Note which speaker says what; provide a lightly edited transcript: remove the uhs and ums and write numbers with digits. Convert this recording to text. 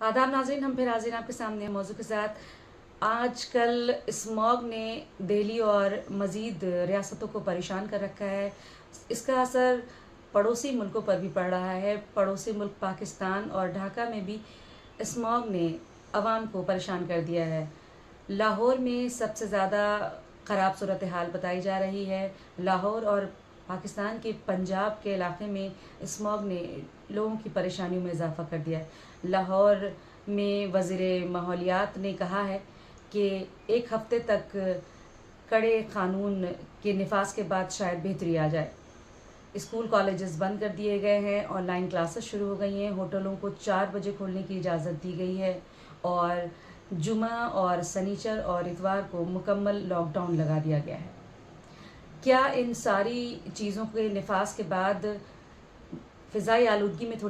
Speaker 1: आदाब नाज़रीन, हम फिर हाजिर हैं आपके सामने हैं मौजू के साथ। आज कल स्मॉग ने दिल्ली और मज़ीद रियासतों को परेशान कर रखा है। इसका असर पड़ोसी मुल्कों पर भी पड़ रहा है। पड़ोसी मुल्क पाकिस्तान और ढाका में भी स्मॉग ने आवाम को परेशान कर दिया है। लाहौर में सबसे ज़्यादा ख़राब सूरत हाल बताई जा रही है। लाहौर और पाकिस्तान के पंजाब के इलाके में स्मॉग ने लोगों की परेशानियों में इजाफ़ा कर दिया है। लाहौर में वज़ीर माहौलियात ने कहा है कि एक हफ़्ते तक कड़े क़ानून के नफाज के बाद शायद बेहतरी आ जाए। स्कूल कॉलेजेस बंद कर दिए गए हैं, ऑनलाइन क्लासेस शुरू हो गई हैं, होटलों को 4 बजे खोलने की इजाज़त दी गई है और जुमा और सनीचर और इतवार को मुकम्मल लॉकडाउन लगा दिया गया है। क्या इन सारी चीज़ों के नफाज के बाद फ़िज़ाई आलूदगी में थोड़ी